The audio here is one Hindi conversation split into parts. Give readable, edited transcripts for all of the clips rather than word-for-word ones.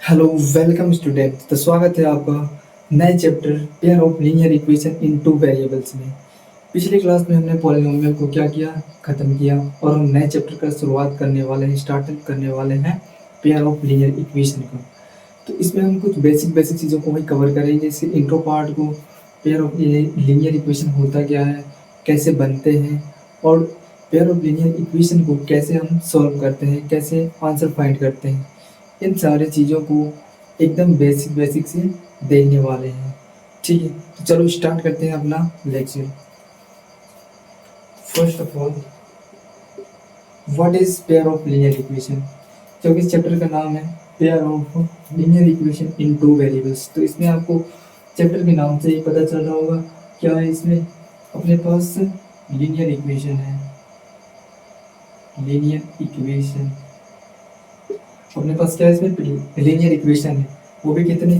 Hello, welcome student. तो स्वागत है आपका नए chapter pair of linear equation in two variables में। पिछली क्लास में हमने पॉलिनोमियल को क्या किया, खत्म किया, और हम नए चैप्टर का शुरुआत करने वाले हैं, स्टार्ट करने वाले हैं पेयर ऑफ लीनियर इक्वेशन का। तो इसमें हम कुछ बेसिक बेसिक चीज़ों को ही कवर करेंगे। इसके इंट्रो पार्ट को, पेयर ऑफ लीनियर इक्वेशन होता क्या है, कैसे बनते हैं, और पेयर ऑफ लीनियर इक्वेशन को कैसे हम सॉल्व करते हैं, कैसे आंसर फाइंड करते हैं, इन सारी चीज़ों को एकदम बेसिक बेसिक से देखने वाले हैं। ठीक है, तो चलो स्टार्ट करते हैं अपना lecture. First of all, what is pair of linear equation. क्योंकि इस चैप्टर का नाम है pair of linear equation in two variables, तो इसमें आपको चैप्टर के नाम से ही पता चल रहा होगा क्या है इसमें। अपने पास लीनियर इक्वेशन है, लीनियर इक्वेशन। अपने पास क्या है इसमें, लीनियर इक्वेशन है। वो भी कितने,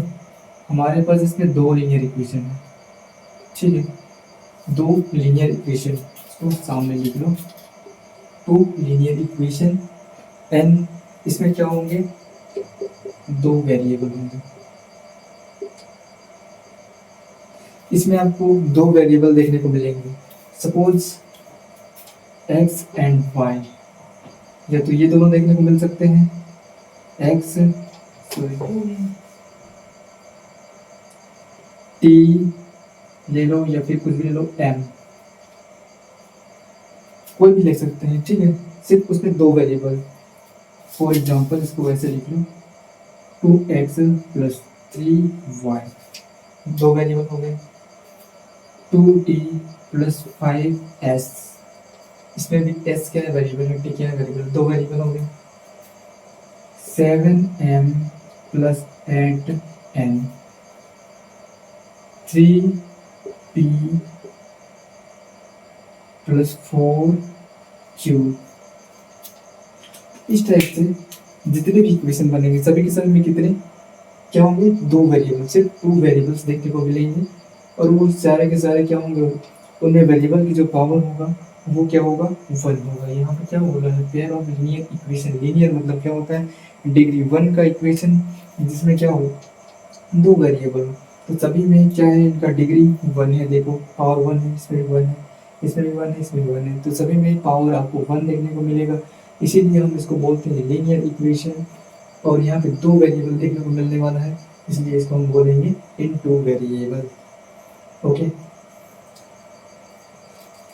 हमारे पास इसमें दो लीनियर इक्वेशन है। ठीक है, दो लीनियर इक्वेशन, इसको सामने लिख लो। टू लीनियर इक्वेशन एन, इसमें क्या होंगे, दो वेरिएबल होंगे। इसमें आपको दो वेरिएबल देखने को मिलेंगे, सपोज एक्स एंड वाई। या तो ये दोनों देखने को मिल सकते हैं, एक्स टी ले लो, या फिर कुछ भी ले लो, एम, कोई भी ले सकते हैं। ठीक है, सिर्फ उसमें दो वेरिएबल। फॉर एग्जाम्पल इसको वैसे लिख लो, 2x प्लस 3y, दो वेरिएबल हो गए। 2t प्लस 5s, इसमें भी s क्या है, वेरिएबल है, t क्या है, वेरिएबल, दो वेरिएबल हो गए। 7m plus 8n, 3p plus 4q। इस टाइप से जितने भी इक्वेशन बनेंगे सभी के सभी में कितने क्या होंगे, दो वेरिएबल, सिर्फ टू वेरिएबल्स देखने को मिलेंगे। और वो सारे के सारे क्या होंगे, उनमें वेरिएबल की जो पावर होगा वो क्या होगा, वन होगा। यहाँ पे क्या बोला है, pair of linear equation. Linear मतलब क्या होता है, डिग्री वन का इक्वेशन जिसमें क्या हो, दो वेरिएबल हो। तो सभी में क्या है, इनका डिग्री वन है। देखो पावर वन है, इसमें भी वन है, इसमें भी वन है, इसमें भी वन है, तो सभी में पावर आपको वन देखने को मिलेगा। इसीलिए हम इसको बोलते हैं लीनियर इक्वेशन। और यहाँ पे दो वेरिएबल देखने को मिलने वाला है, इसलिए इसको हम बोलेंगे इन टू वेरिएबल। ओके,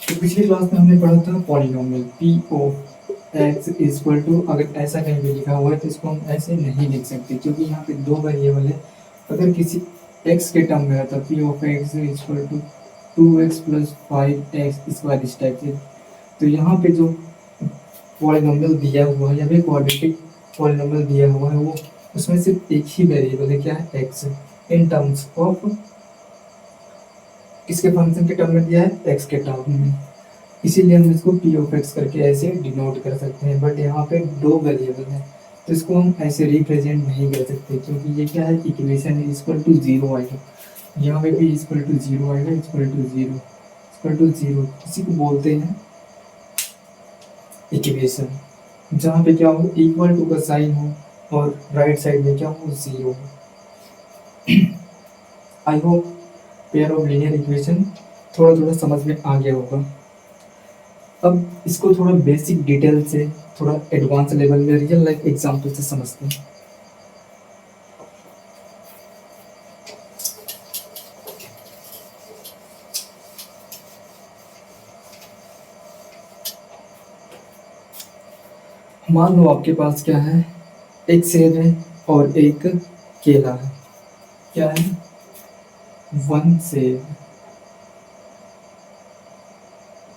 तो पिछली क्लास में हमने पढ़ा था polynomial P of X equal to, अगर ऐसा कहीं भी लिखा हुआ है तो इसको हम ऐसे नहीं लिख सकते, क्योंकि यहाँ पे दो वेरिएबल है। अगर किसी एक्स के टर्म में रहता P of X equal to 2x plus 5x square, इस टाइप से, तो यहाँ पे जो पॉलिनोमियल दिया हुआ है या फिर क्वाड्रेटिक पॉलिनोमियल दिया हुआ है, वो उसमें सिर्फ एक ही वेरिएबल है, क्या है, एक्स। इन टर्म्स ऑफ किसके फंक्शन के टर्म में दिया है, एक्स के टर्म में। इसीलिए हम इसको पी ऑफ एक्स करके ऐसे डिनोट कर सकते हैं। बट यहाँ पे दो वेरिएबल है, तो इसको हम ऐसे रिप्रेजेंट नहीं कर सकते, क्योंकि ये क्या है, इक्वेशन है, इक्वल टू जीरो आएगा। यहाँ पे भी इक्वल टू जीरो आएगा, equal to zero, equal to zero, इसी को बोलते हैं इक्वेशन। जहाँ पे क्या हो, इक्वल टू का साइन हो और राइट साइड में क्या हो, जीरो हो। I hope pair of linear equation थोड़ा थोड़ा समझ में आ गया होगा। अब इसको थोड़ा बेसिक डिटेल से, थोड़ा एडवांस लेवल में रियल लाइफ एग्जांपल से समझते हैं। मान लो आपके पास क्या है, एक सेब है और एक केला है। क्या है, वन सेब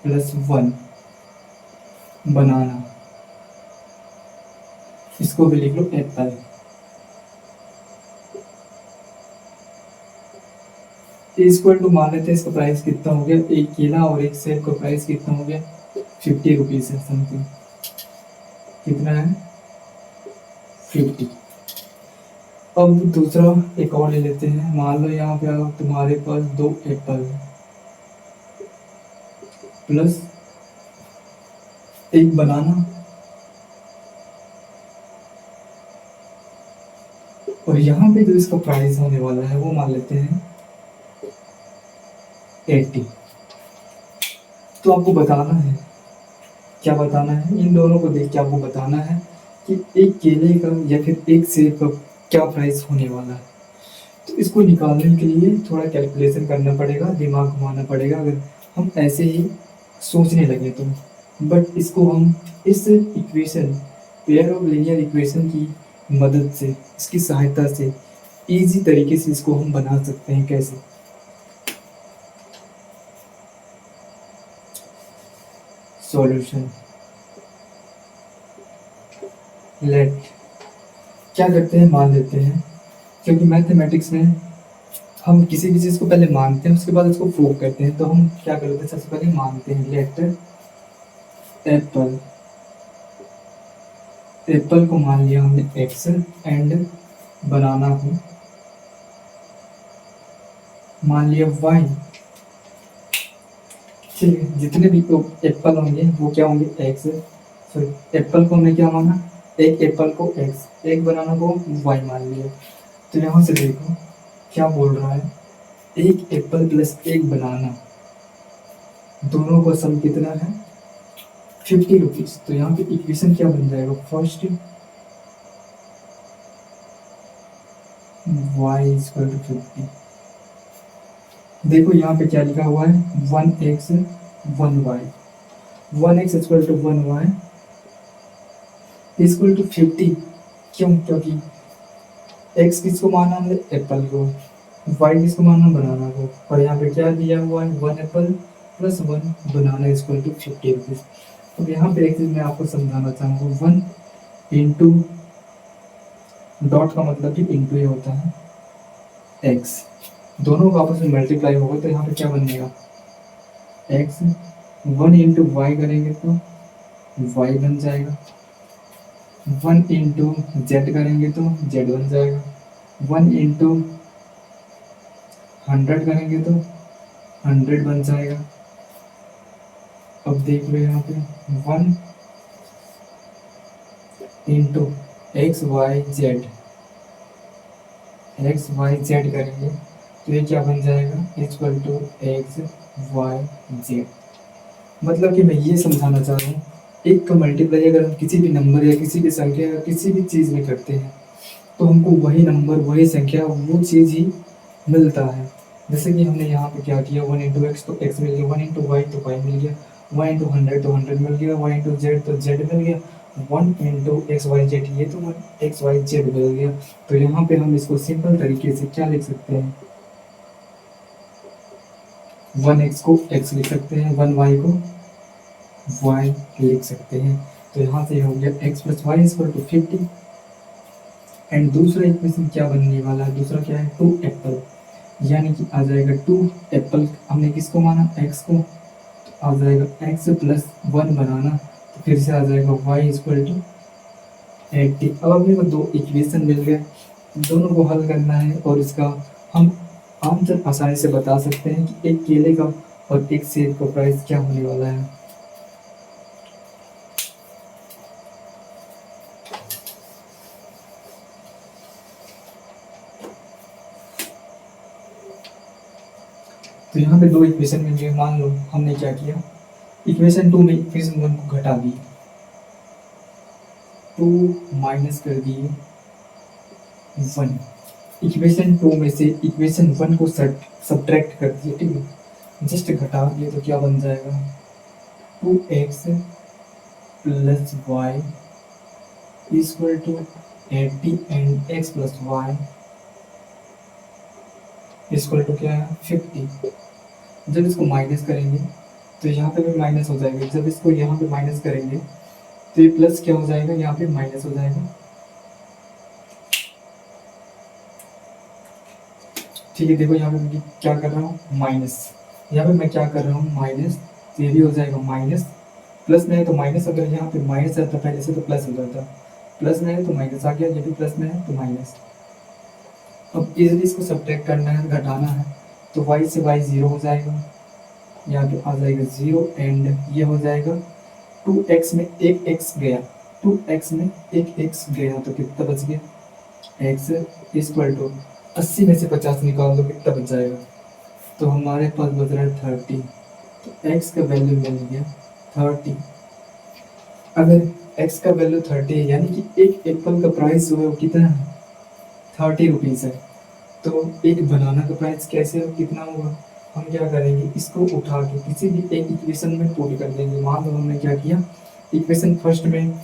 प्लस वन बनाना, इसको भी लिख लो एप्पल। इक्वल टू मान लेते हैं, इसका प्राइस कितना हो गया, एक केला और एक सेब का प्राइस कितना हो गया, 50 रुपीज है समथिंग। कितना है, 50। अब दूसरा एक और ले लेते हैं। मान लो यहाँ पे तुम्हारे पास दो एप्पल है प्लस एक बनाना और यहाँ पे जो इसका प्राइस होने वाला है वो मान लेते हैं 80। तो आपको बताना है, क्या बताना है, इन दोनों को देख के आपको बताना है कि एक केले का या फिर एक सेब का क्या प्राइस होने वाला है। तो इसको निकालने के लिए थोड़ा कैलकुलेशन करना पड़ेगा, दिमाग घुमाना पड़ेगा अगर हम ऐसे ही सोचने लगे तो। बट इसको हम इस equation, pair of linear equation की मदद से, इसकी सहायता से इजी तरीके से इसको हम बना सकते हैं। कैसे? सॉल्यूशन। लेट, क्या करते हैं, मान लेते हैं, क्योंकि मैथमेटिक्स में हम किसी भी चीज़ को पहले मानते हैं उसके बाद उसको प्रूव करते हैं। तो हम क्या करते हैं, सबसे पहले मानते हैं। लेट एप्पल, एप्पल को मान लिया हमने एक्स एंड बनाना को मान लिया वाई। ठीक है, जितने भी एप्पल होंगे वो क्या होंगे, एक्स। सॉरी, एप्पल को हमने क्या माना, एक एप्पल को एक्स, एक बनाना को वाई मान लिया। तो यहाँ से देखो क्या बोल रहा है, एक एप्पल प्लस एक बनाना, दोनों का सम कितना है, 50 रुपीज। तो यहाँ पे इक्वेशन क्या बन जाएगा, फर्स्ट y इक्वल टू 50। देखो यहाँ पे क्या लिखा हुआ है, 1x 1y, 1x equal to 1y equal to 50। क्यों? क्योंकि x किसको माना हमने, एप्पल को, y किसको माना, बनाना को, और यहाँ पे क्या दिया हुआ है, 1 apple plus 1 banana equal to 50 rupees. अब यहाँ पे एक चीज मैं आपको समझाना चाहूँगा, 1 इंटू डॉट का मतलब कि इंटू ही होता है x, दोनों का आपस में मल्टीप्लाई होगा तो यहाँ पे क्या बनेगा, x। 1 इंटू वाई करेंगे तो y बन जाएगा, 1 इंटू जेड करेंगे तो z बन जाएगा, 1 इंटू 100 करेंगे तो 100 बन जाएगा। अब देख लो यहाँ पे 1 into X Y Z, X Y Z करेंगे तो ये क्या बन जाएगा, equal to X Y Z. मतलब कि मैं ये समझाना चाह रहा हूँ, एक का मल्टीप्लाई अगर हम किसी भी नंबर या किसी भी संख्या या किसी भी चीज़ में करते हैं तो हमको वही नंबर, वही संख्या, वो चीज़ ही मिलता है। जैसे कि हमने यहाँ पे क्या किया, 1 इंटू एक्स तो एक्स मिल गया, 1 इंटू वाई तो वाई मिल गया, 1 इंटू 100 तो 100 मिल गया, 1 इंटू जेड तो जेड मिल गया, 1 इंटू एक्स वाई जेड ये तो 1 एक्स वाई जेड मिल गया। तो यहाँ पे हम इसको सिंपल तरीके से क्या लिख सकते हैं, 1 एक्स को एक्स लिख सकते हैं, 1 वाई को वाई लिख सकते हैं। तो यहाँ से हो गया X plus Y equal to 50। And दूसरा इक्वेशन क्या बनने वाला है, दूसरा क्या है, 2 एप्पल, यानी कि आ जाएगा 2 एप्पल, हमने किसको माना, एक्स को, तो आ जाएगा एक्स प्लस 1 बनाना, तो फिर से आ जाएगा वाई इक्वल टू 80। अब अपने को दो इक्वेशन मिल गए, दोनों को हल करना है और इसका हम आंसर आसानी से बता सकते हैं कि एक केले का और एक सेब का प्राइस क्या होने वाला है। तो यहाँ पे दो इक्वेशन मिल गए, मान लो हमने क्या किया, इक्वेशन 2 में इक्वेशन 1 को घटा दिए, 2 माइनस कर दिए 1, इक्वेशन 2 में से इक्वेशन 1 को सब्ट्रैक्ट कर दिए, ठीक है, जस्ट घटा दिए तो क्या बन जाएगा, 2x plus Y equal to 80 and x plus Y equal to क्या है, 50। जब इसको माइनस करेंगे तो यहाँ पे भी माइनस हो जाएगा, जब इसको यहाँ पे माइनस करेंगे तो ये प्लस क्या हो जाएगा, यहाँ पे माइनस हो जाएगा। ठीक है, देखो यहाँ पे मैं क्या कर रहा हूँ, माइनस, यहाँ पे मैं क्या कर रहा हूँ, माइनस, तो ये भी हो जाएगा माइनस, प्लस में है तो माइनस, अगर यहाँ पे माइनस रहता पहले से तो प्लस हो जाता, प्लस में है तो माइनस आ गया, ये भी प्लस में है तो माइनस। अब इजीली इसको सब्ट्रैक्ट करना है, घटाना है, तो y से y 0 हो जाएगा, यहाँ पे आ जाएगा 0 एंड ये हो जाएगा 2x में एक x गया, 2x में एक x गया तो कितना बच गया, एक्स इक्वल टू 80 में से 50 निकाल दो कितना बच जाएगा, तो हमारे पास बच रहा है 30। तो एक्स का वैल्यू मिल गया 30। अगर एक्स का वैल्यू 30 है यानी कि एक एप्पल का प्राइस जो है वो कितना है, 30 रुपीज़ है। तो एक बनाना का प्राइस कैसे हो कितना होगा, हम क्या करेंगे इसको उठा के किसी भी एक इक्वेशन में पुट कर देंगे। मान लो हमने क्या किया, इक्वेशन फर्स्ट में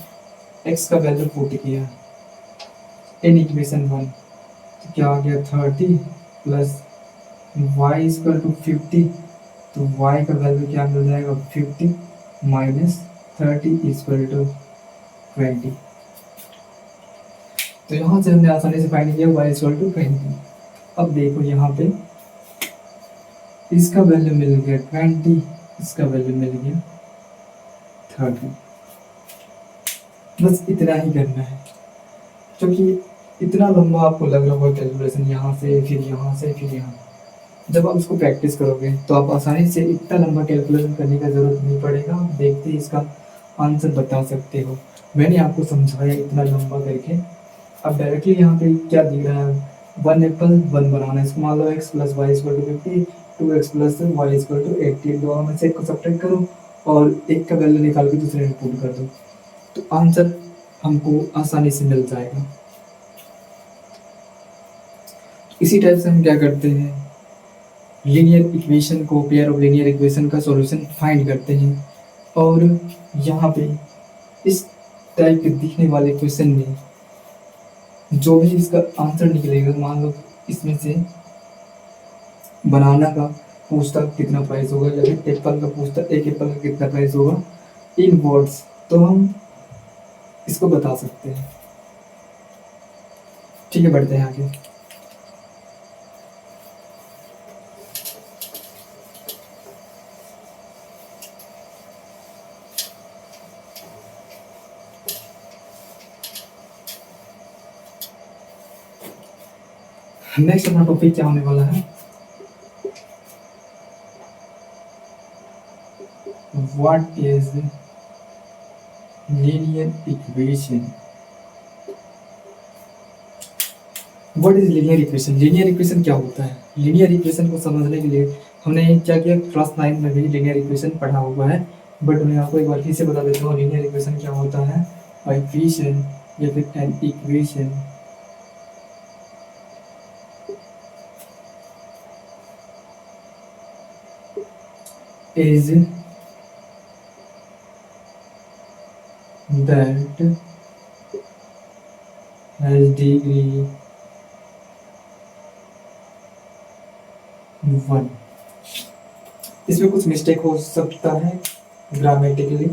एक्स का वैल्यू पुट किया इन इक्वेशन 1, तो क्या आ गया 30 प्लस वाई इक्वल टू 50। तो y का वैल्यू क्या मिल जाएगा 50 माइनस 30 इक्वल टू 20। तो यहाँ से हमने आसानी से फाइंड किया y इक्वल टू 20। अब देखो यहाँ पे इसका वैल्यू मिल गया 20, इसका वैल्यू मिल गया 30। बस इतना ही करना है, क्योंकि इतना लंबा आपको लग रहा होगा कैलकुलेशन, यहाँ से फिर यहाँ से फिर यहाँ। जब आप इसको प्रैक्टिस करोगे तो आप आसानी से इतना लंबा कैलकुलेशन करने का ज़रूरत नहीं पड़ेगा, आप देखते ही इसका आंसर बता सकते हो। मैंने आपको समझाया इतना लंबा करके। अब डायरेक्टली यहाँ पे क्या दिख रहा है, 1 एप्पल 1 बनाना, इसको मान लो x plus Y equal to 50, 2x plus Y equal to 80। दोनों में से एक को सब्ट्रैक्ट करो और एक का वैल्यू निकाल के दूसरे में पुट कर दो, तो आंसर हमको आसानी से मिल जाएगा। इसी टाइप से हम क्या करते हैं, लीनियर इक्वेशन को, पेयर ऑफ लीनियर इक्वेशन का सॉल्यूशन फाइंड करते हैं। और यहाँ पे इस टाइप के दिखने वाले क्वेश्चन में जो भी इसका आंसर निकलेगा, मान लो इसमें से बनाना का पूछता कितना प्राइस होगा या फिर एप्पल का पूछता एक एप्पल का कितना प्राइस होगा इन वर्ड्स, तो हम इसको बता सकते हैं। ठीक है, बढ़ते हैं आगे। नेक्स्ट अपना टॉपिक क्या होने वाला है, what is linear equation. What is linear equation, linear equation क्या होता है। लीनियर इक्वेशन को समझने के लिए हमने क्या किया, क्लास 9 में भी लीनियर इक्वेशन पढ़ा हुआ है, बट मैं आपको एक बार फिर से बता देता हूँ लीनियर इक्वेशन क्या होता है। इक्वेशन या फिर an equation is that has degree 1। इसमें कुछ मिस्टेक हो सकता है ग्रामेटिकली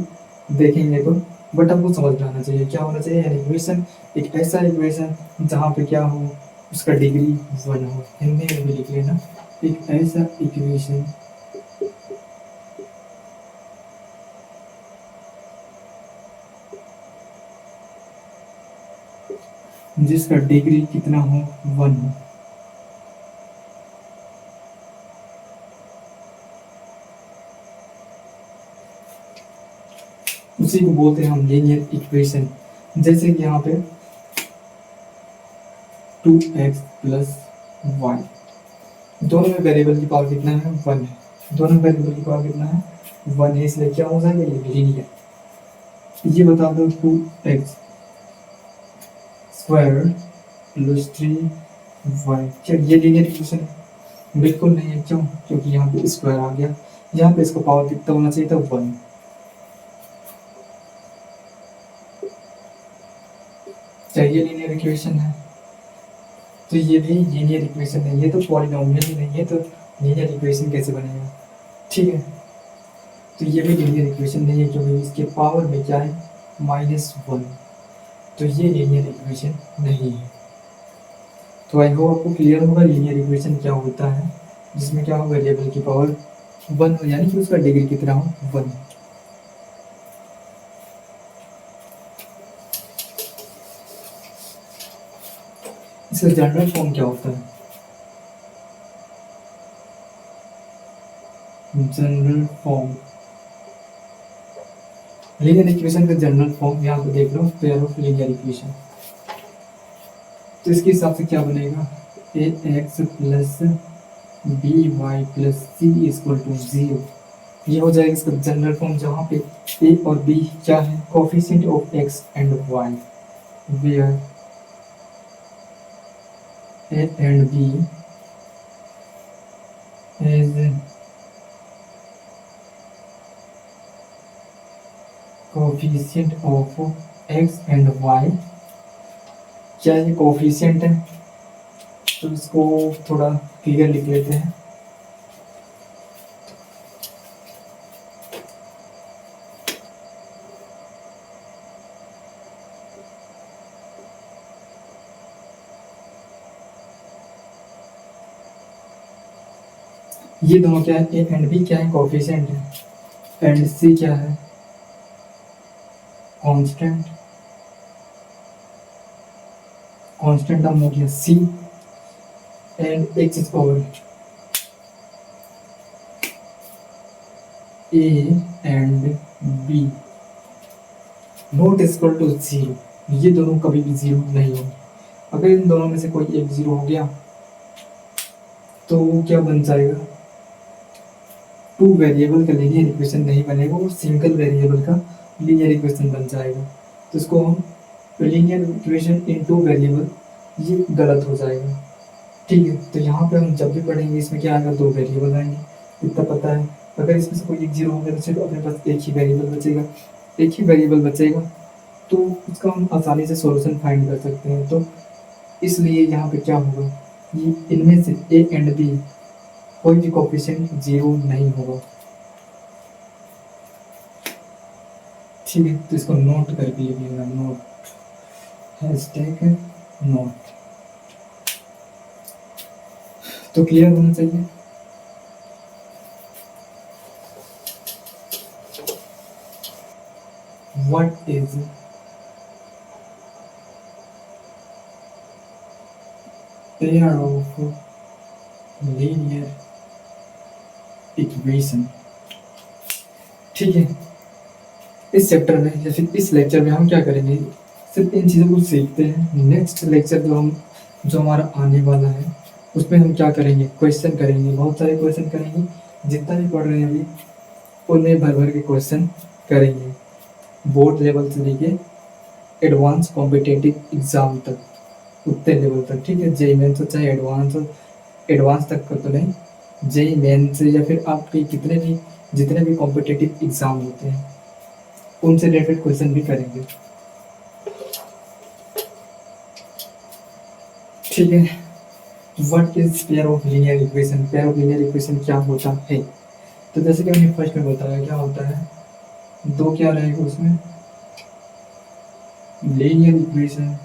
देखेंगे तो, बट हमको समझ में आना चाहिए क्या होना चाहिए। यानी इक्वेशन एक ऐसा इक्वेशन जहाँ पे क्या हो, उसका डिग्री 1 हो। हिंदी में भी लिख लेना, एक ऐसा इक्वेशन जिसका डिग्री कितना हो, 1 हो। उसी को बोलते हैं हम लीनियर इक्वेशन। जैसे कि यहाँ पे 2x प्लस वाई, दोनों में वेरिएबल की पावर कितना है, 1 है। दोनों वेरिएबल की पावर कितना है, 1 है, इसलिए क्या हो जाएगा ये लीनियर। ये बता दो 2x स्क्वायर प्लस 3y, क्या ये लीनियर इक्वेशन है, बिल्कुल नहीं है। क्यों, क्योंकि यहाँ पे स्क्वायर आ गया, यहाँ पे इसका पावर कितना होना चाहिए था, 1। क्या ये लीनियर इक्वेशन है, तो ये भी लीनियर इक्वेशन है। ये तो पॉलिनोमियल ही नहीं है, तो लीनियर इक्वेशन कैसे बनेगा। ठीक है, तो ये भी लीनियर इक्वेशन नहीं है क्योंकि इसके पावर में क्या है, -1, तो ये लीनियर इक्वेशन नहीं है। तो आई होप आपको क्लियर होगा लीनियर इक्वेशन क्या होता है, जिसमें क्या हो, वेरिएबल की पावर 1 हो, यानी कि उसका डिग्री कितना हो, 1। इसका जनरल फॉर्म क्या होता है, जनरल फॉर्म लीनियर इक्वेशन का जनरल फॉर्म यहाँ पे देख लो, पेयर ऑफ लीनियर इक्वेशन। तो इसके हिसाब से क्या बनेगा, A X plus B Y plus C equal to 0। ये हो जाएगा इसका जनरल फॉर्म, जहाँ पे ए और बी क्या है, coefficient of X and Y, where A and B is coefficient of X and Y. क्या ये कोफिशिएंट है, तो इसको थोड़ा क्लियर लिख लेते हैं। ये दोनों क्या है, ए एंड बी क्या है, कोफिशिएंट है, एंड सी क्या है, कांस्टेंट। कांस्टेंट नाम हो गया C, and X is over A and B not equal to 0। ये दोनों कभी भी 0 नहीं होंगे। अगर इन दोनों में से कोई एक 0 हो गया तो वो क्या बन जाएगा, टू वेरिएबल का लीनियर इक्वेशन नहीं बनेगा, वो सिंगल वेरिएबल का लीनियर इक्वेशन बन जाएगा। तो इसको हम linear equation in two variable, ये गलत हो जाएगा। ठीक है, तो यहाँ पे हम जब भी पढ़ेंगे इसमें क्या आएगा, दो वेरिएबल आएंगे, इतना पता है। अगर इसमें से कोई एक 0 हो गया तो अपने पास एक ही वेरिएबल बचेगा, एक ही वेरिएबल बचेगा, तो उसका हम आसानी से सॉल्यूशन फाइंड कर सकते हैं। तो इसलिए यहाँ पे क्या होगा, ये इनमें से ए एंड बी कोई भी कोफिशिएंट 0 नहीं होगा। ठीक है, तो इसको नोट करके लिखिएगा, नोट हैशटैग नोट। तो क्लियर होना चाहिए। What is pair of linear equation. ठीक है, इस चैप्टर में या फिर इस लेक्चर में हम क्या करेंगे, सिर्फ इन चीज़ों को सीखते हैं। नेक्स्ट लेक्चर जो हमारा आने वाला है उसमें हम क्या करेंगे, क्वेश्चन करेंगे, बहुत सारे क्वेश्चन करेंगे। जितना भी पढ़ रहे हैं अभी उनमें भर भर के क्वेश्चन करेंगे, बोर्ड लेवल से लेके एडवांस कॉम्पिटिटिव एग्जाम तक, उतने लेवल तक। ठीक है, जेई मेन से चाहे एडवांस तक का तो नहीं, जेई मेन से या फिर आपके जितने भी कॉम्पिटिटिव एग्जाम होते हैं उनसे रिलेटेड क्वेश्चन भी करेंगे। ठीक है, what is pair of linear equation, pair of linear equation क्या होता है। तो जैसे कि मैंने फर्स्ट में बताया क्या होता है, दो क्या रहेगा उसमें, लीनियर इक्वेशन,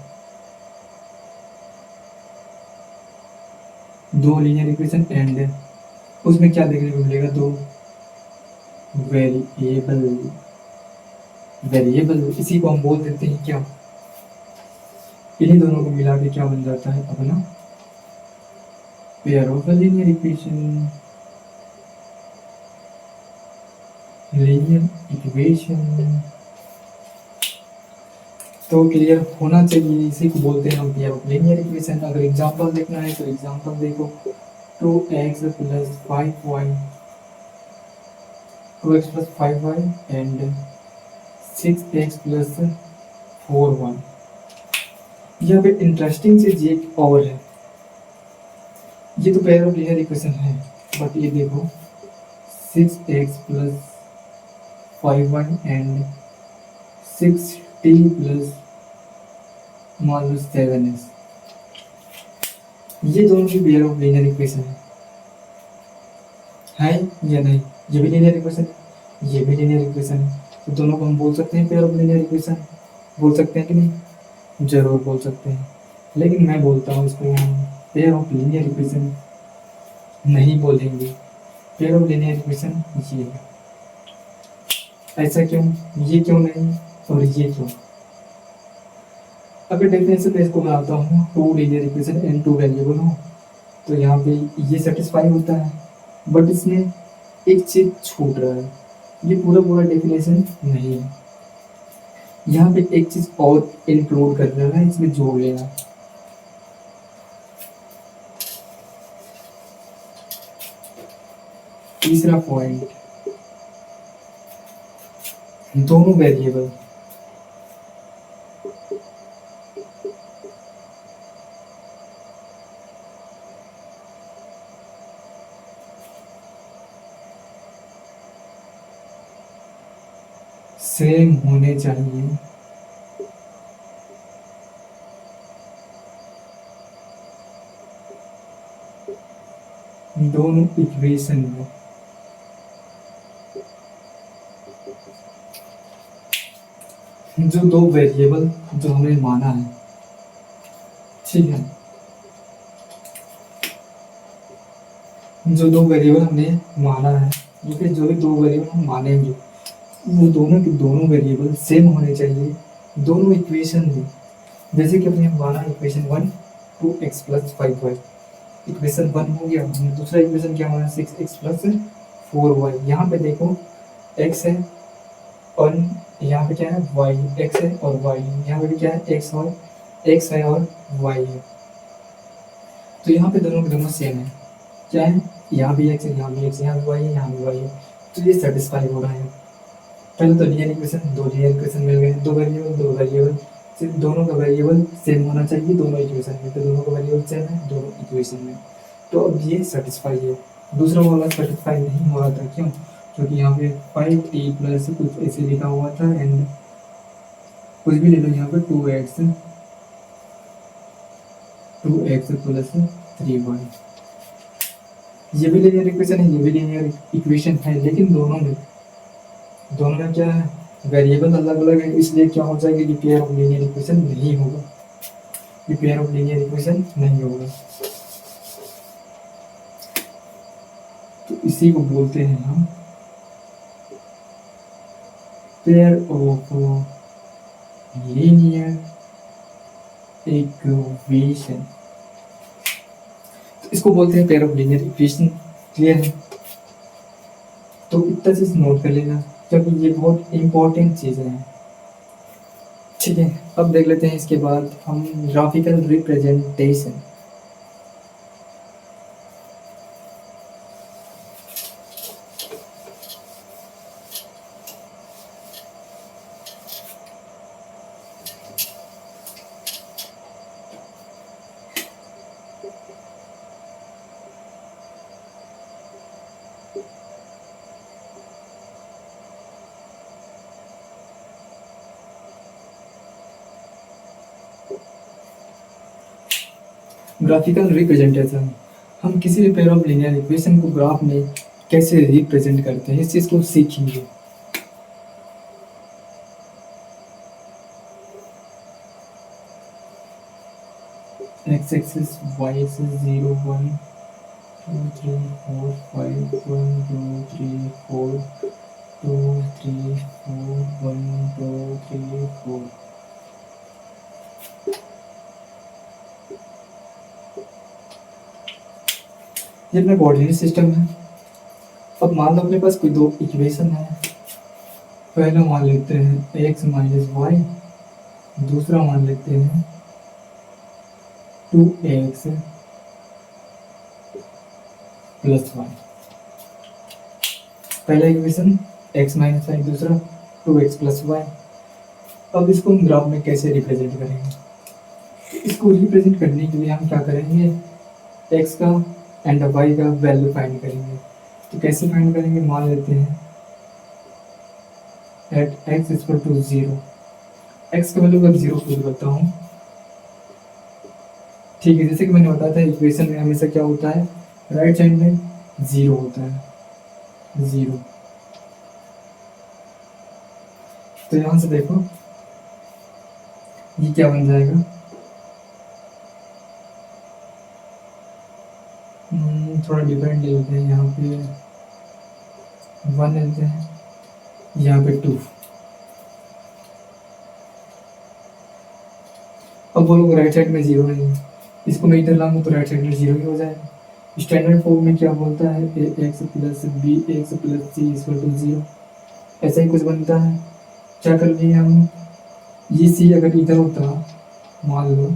दो लीनियर इक्वेशन एंड उसमें क्या देखने को मिलेगा, दो वेरिएबल इसी को हम बोल देते हैं क्या, इन्हीं दोनों को मिला के क्या बन जाता है अपना पेयर ऑफ लीनियर इक्वेशन। तो क्लियर होना चाहिए, इसी को बोलते हैं हम पेयर ऑफ लीनियर इक्वेशन। अगर एग्जांपल देखना है तो एग्जांपल देखो, 2x plus 5y, 2x plus 5y and 6x plus 4y। यहाँ पे इंटरेस्टिंग चीज ये और है, ये तो पेयर ऑफ लीनियर इक्वेशन है, बट ये देखो 6x plus 5y and 6t plus मान लो 7s, ये दोनों भी पेयर ऑफ लीनियर इक्वेशन है या नहीं, ये भी लीनियर इक्वेशन, ये भी लीनियर इक्वेशन है। तो दोनों को हम बोल सकते हैं पेयर ऑफ लीनियर इक्वेशन, बोल सकते हैं कि नहीं, जरूर बोल सकते हैं। लेकिन मैं बोलता हूँ इसको हम पेयर ऑफ लीनियर इक्वेशन नहीं बोलेंगे, पेयर ऑफ लीनियर इक्वेशन ये है। ऐसा क्यों, ये क्यों नहीं और ये क्यों। अगर डेफिनेशन में इसको बनाता हूँ, two linear equation and two variable हो, तो यहाँ पे ये सेटिस्फाई होता है, बट इसमें एक चीज छूट रहा है, ये पूरा डेफिनेशन नहीं है। यहाँ पे एक चीज और इंक्लूड कर लेना है, इसमें जोड़ लेना। तीसरा पॉइंट, दोनों वेरिएबल सेम होने चाहिए दोनों इक्वेशन में। जो दो वेरिएबल जो हमें माना है, ठीक है, जो दो वेरिएबल हमने माना है, जो भी दो वेरिएबल हम मानेंगे वो दोनों के दोनों वेरिएबल सेम होने चाहिए दोनों इक्वेशन में। जैसे कि अपने माना equation 1 2x plus 5y, equation 1 हो गया। हमने दूसरा इक्वेशन क्या माना 6x प्लस 4y। यहाँ पे देखो x है और यहाँ पे क्या है y, x है और y, यहाँ पे भी क्या है x है और y है। तो यहाँ पे दोनों के दोनों सेम है, क्या है, यहाँ भी x है, यहाँ भी x, यहाँ भी y है, यहाँ भी y है। तो ये सेटिस्फाई हो रहा है। पहले तो लीनियर इक्वेशन, दो लीनियर इक्वेशन मिल गए, दो वेरिएबल, सिर्फ दोनों का वेरिएबल सेम होना चाहिए दोनों इक्वेशन में। तो दोनों का वेरिएबल सेम है दोनों इक्वेशन में, तो अब ये सेटिस्फाई है। दूसरा वाला सेटिस्फाई नहीं हो रहा था, क्यों? क्योंकि यहाँ पे 5t प्लस कुछ ऐसे लिखा हुआ था एंड कुछ भी ले लो, यहाँ पे 2x प्लस 3y। ये भी लीनियर इक्वेशन है, ये भी लीनियर इक्वेशन है, लेकिन दोनों में क्या है, वेरिएबल अलग अलग है, इसलिए क्या हो जाएगा कि पेयर ऑफ लीनियर इक्वेशन नहीं होगा, ये पेयर ऑफ लीनियर इक्वेशन नहीं होगा। तो इसी को बोलते हैं हम पेयर ऑफ लीनियर इक्वेशन। तो इसको बोलते हैं pair of linear equation. Clear है? तो इतना चीज नोट कर लेना, क्योंकि ये बहुत इंपॉर्टेंट चीजें हैं। ठीक है, अब देख लेते हैं इसके बाद हम ग्राफिकल रिप्रेजेंटेशन। ग्राफिकल रिप्रेजेंटेशन, हम किसी भी पेयर ऑफ लीनियर इक्वेशन को ग्राफ में कैसे रिप्रेजेंट करते हैं, इस चीज को सीखेंगे। X axis, Y axis, 0 1 2 3 4 5 1 2 3 4 2 3 4 1 2 3 4। ये अपना कोऑर्डिनेट सिस्टम है। अब मान लो अपने पास कोई दो इक्वेशन है, पहला मान लेते हैं x माइनस वाई, दूसरा मान लेते हैं 2x प्लस वाई। पहला इक्वेशन x माइनस वाई, दूसरा 2x प्लस वाई। अब इसको हम ग्राफ में कैसे रिप्रेजेंट करेंगे? इसको रिप्रेजेंट करने के लिए हम क्या करेंगे, x का एंड y का वैल्यू फाइंड करेंगे। तो कैसे फाइंड करेंगे, मान लेते हैं at x equal to 0, x का वैल्यू अगर 0 पुट करता हूँ, ठीक है, जैसे कि मैंने बताया था इक्वेशन में हमेशा क्या होता है, राइट साइड में 0 होता है, 0। तो यहाँ से देखो ये क्या बन जाएगा, थोड़ा डिफरेंट ले लेते हैं, यहाँ पे 1 लेते हैं, यहाँ पे 2। अब बोलो राइट साइड में 0 नहीं है, इसको मैं इधर लाऊंगा तो राइट साइड में 0 ही हो जाएगा। स्टैंडर्ड फॉर्म में क्या बोलता है, X plus B X plus C equal to 0, ऐसा ही कुछ बनता है। क्या कर लिए हम, ये सी अगर इधर होता मान लो,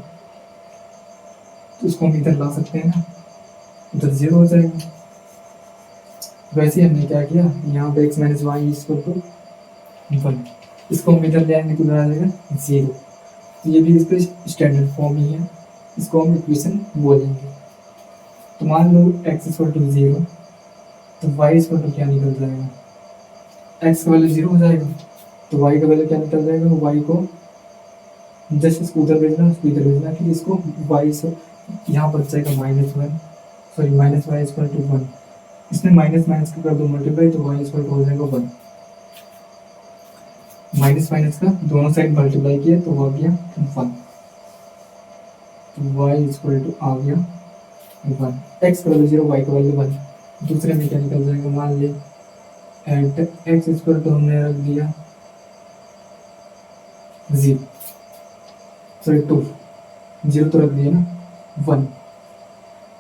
तो उसको हम इधर ला सकते हैं ना, उधर 0 हो जाएगा। वैसे ही हमने क्या किया, यहाँ पे x minus Y equal to 1, इसको हम इधर ले आएंगे तो आ जाएगा 0। तो ये भी इसका स्टैंडर्ड फॉर्म ही है, इसको हम इक्वेशन बोलेंगे। तो मान लो x इक्वल टू 0, तो y इक्वल टू क्या निकल जाएगा, x का वैल्यू 0 हो जाएगा, तो y का वैल्यू क्या निकल जाएगा, y को जस्ट इसको उधर भेजना, इसको इधर भेजना, फिर इसको y से यहाँ पर जाएगा -1, sorry minus Y equal to 1, इसमें माइनस माइनस का कर दो मल्टीप्लाई, तो y इक्वल टू हो जाएगा 1। माइनस माइनस का दोनों साइड मल्टीप्लाई किया तो वो आ गया 1, तो y इक्वल टू आ गया 1, x का वैल्यू 0, y का वैल्यू 1। दूसरे में क्या निकल जाएगा, मान लिया एट x इक्वल टू हमने रख दिया 0, सॉरी 2, 0 तो रख दिया ना,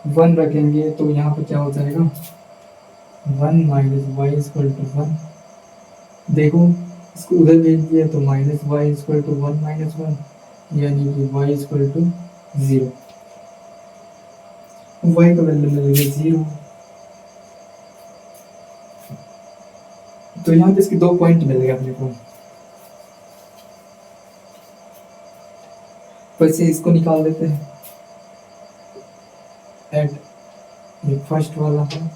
1 रखेंगे तो यहाँ पर क्या हो जाएगा, 1 माइनस वाई इक्वल टू 1। देखो इसको उधर भेज दिया तो minus Y equal to 1 minus 1, यानी कि वाई इक्वल टू 0, वाई का वैल्यू मिल गया 0। तो यहाँ पे इसके 2 पॉइंट मिल गए अपने को। वैसे इसको निकाल देते हैं, एट ये फर्स्ट वाला है,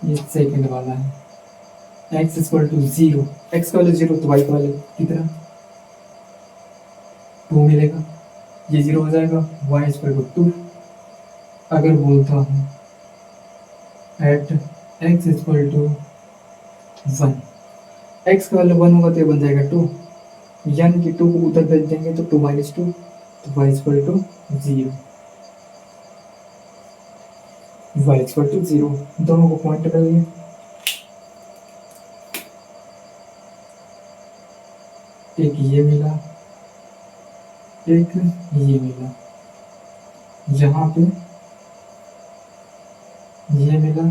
ये सेकंड वाला है, x इक्वल टू 0, x का वैल्यू 0 तो y का वैल्यू कितना 2 मिलेगा, ये 0 हो जाएगा, y इक्वल टू 2। अगर बोलता हूँ at x equal to 1, x का वैल्यू 1 होगा तो ये बन जाएगा 2, यानी कि 2 को उधर भेज देंगे तो 2 माइनस 2, तो y equal to 0, y equal to 0। दोनों को पॉइंट कर लिए, एक ये मिला, एक ये मिला, यहाँ पे ये मिला,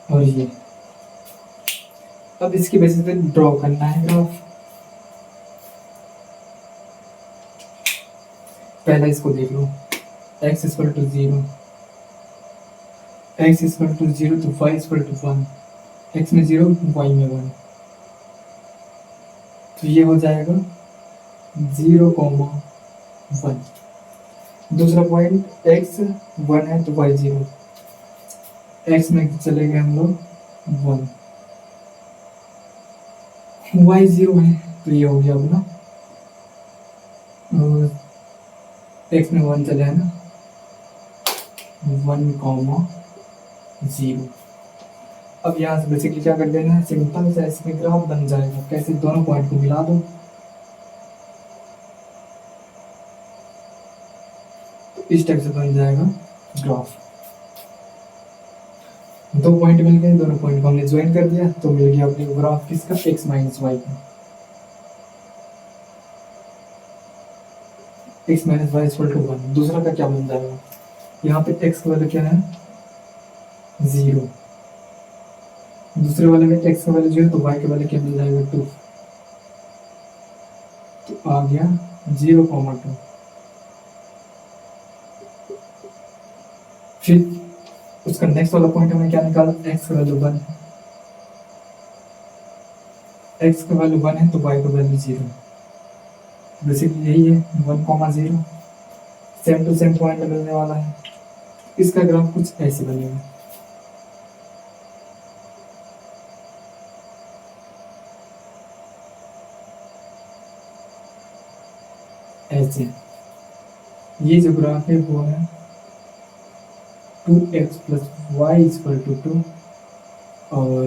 और ये। अब इसकी बेसिस पे ड्रॉ करना है ग्राफ। पहला इसको देख लो, x equal to 0, x equal to 0 तो y इक्वल टू 1, x में 0 y में 1, तो ये हो जाएगा 0, 1। दूसरा पॉइंट x 1 है तो y 0, x में चले गए हम लोग 1, y 0 है तो ये हो गया अपना, और x में 1 चले है ना, 1, 0। अब यहाँ से बेसिकली क्या कर देना है, सिंपल सा इसमें ग्राफ बन जाएगा। कैसे, दोनों पॉइंट को मिला दो, तो इस टाइप से बन जाएगा ग्राफ। 2 पॉइंट मिल गए, दोनों पॉइंट को हमने ज्वाइन कर दिया तो मिल गया अपने ग्राफ किसका, x माइनस वाई का। x minus Y equal to 1। दूसरा का क्या बन जाएगा, यहाँ पे x का वैल्यू क्या है 0, दूसरे वाले में x का वैल्यू 0 तो y का वैल्यू क्या मिल जाएगा 2, तो आ गया 0, 2। फिर उसका नेक्स्ट वाला पॉइंट हमें क्या निकाला, x का वैल्यू 1 है, x का वैल्यू 1 है तो y का वैल्यू 0, बेसिकली यही है 1, 0, सेम टू सेम पॉइंट मिलने वाला है। इसका ग्राफ कुछ ऐसे बनेगा, ऐसे। ये जो ग्राफ है वो है 2x plus Y equal to 2, और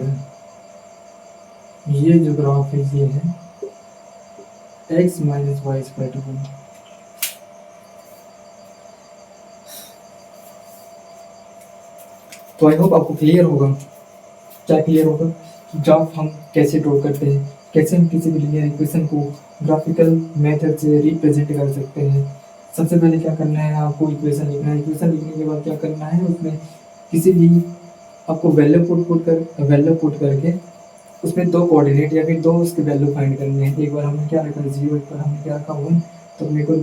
ये जो ग्राफ है ये है x minus Y equal to 1। तो आई होप आपको क्लियर होगा। क्या क्लियर होगा, ग्राफ हम कैसे ड्रॉ करते हैं, कैसे हम किसी भी लीनियर इक्वेशन को ग्राफिकल मेथड से रिप्रेजेंट कर सकते हैं। सबसे पहले क्या करना है, आपको इक्वेशन लिखना है। इक्वेशन लिखने के बाद क्या करना है, उसमें किसी भी आपको वैल्यू पुट करके उसमें 2 कोऑर्डिनेट या फिर 2 उसके वैल्यू फाइंड करने हैं। एक बार हमने क्या रखा 0, एक बार हमने क्या रखा 1, तो मेरे को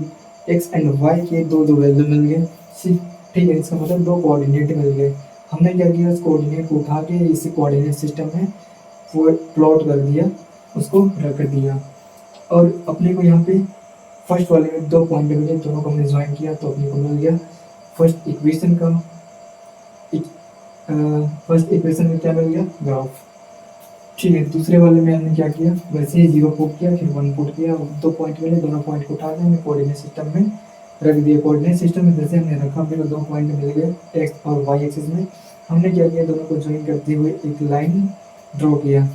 एक्स एंड वाई के दो दो वैल्यू मिल गए, ठीक है, इसका मतलब दो कोऑर्डिनेट मिल गए। हमने क्या किया, उस कोऑर्डिनेट को उठा के इसी कोऑर्डिनेट सिस्टम में वो प्लॉट कर दिया, उसको रख दिया, और अपने को यहाँ पे फर्स्ट वाले में दो पॉइंट मिले, दोनों को हमने ज्वाइन किया तो अपने को मिल गया फर्स्ट इक्वेशन का, फर्स्ट इक्वेशन में क्या मिल गया, ग्राफ। ठीक है, दूसरे वाले में हमने क्या किया, वैसे ही 0 पुट किया, फिर 1 पुट किया, दो पॉइंट मिले, दोनों पॉइंट को उठा के हमने कोऑर्डिनेट सिस्टम में रख दिया। कोऑर्डिनेट सिस्टम में जैसे हमने रखा, फिर दो पॉइंट मिल गए एक्स और वाई एक्सिस में, हमने क्या किया, दोनों को ज्वाइन करते हुए एक लाइन ड्रॉ किया,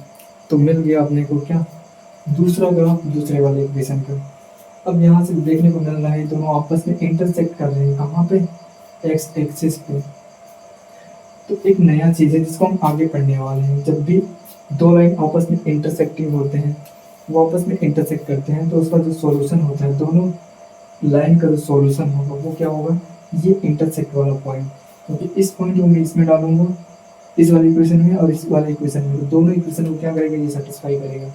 तो मिल गया अपने को क्या, दूसरा ग्राफ दूसरे वाले इक्वेशन का। अब यहाँ से देखने को मिल रहा है दोनों आपस में इंटरसेक्ट कर रहे हैं, कहाँ पे, एक्स एक्सिस पे। तो एक नया चीज़ है जिसको हम आगे पढ़ने वाले हैं, जब भी दो लाइन आपस में इंटरसेक्टिंग होते हैं, वो आपस में इंटरसेक्ट करते हैं, तो उसका जो सॉल्यूशन होता है, दोनों लाइन का जो सॉल्यूशन होगा वो क्या होगा, ये इंटरसेक्ट वाला पॉइंट, क्योंकि इस पॉइंट को मैं इसमें डालूंगा, इस वाले इक्वेशन में और इस वाले इक्वेशन में, तो दोनों इक्वेशन को क्या करेगा, ये सेटिस्फाई करेगा।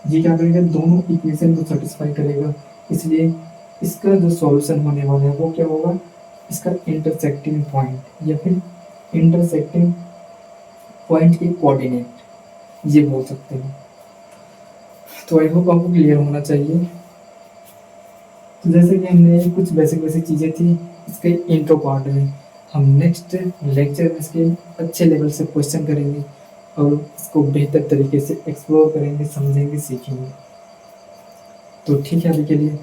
ये क्या करेगा, दोनों इक्वेशन को सेटिस्फाई करेगा, इसलिए इसका जो सॉल्यूशन होने वाला है वो क्या होगा, इसका इंटरसेक्टिंग पॉइंट या फिर इंटरसेक्टिंग पॉइंट के कोऑर्डिनेट, ये बोल सकते हैं। तो आई होप आपको क्लियर होना चाहिए। तो जैसे कि हमने कुछ बेसिक चीज़ें थी इसके इंट्रो पार्ट में, हम नेक्स्ट लेक्चर में इसके अच्छे लेवल से क्वेश्चन करेंगे और इसको बेहतर तरीके से एक्सप्लोर करेंगे, समझेंगे, सीखेंगे। तो ठीक है अभी के लिए।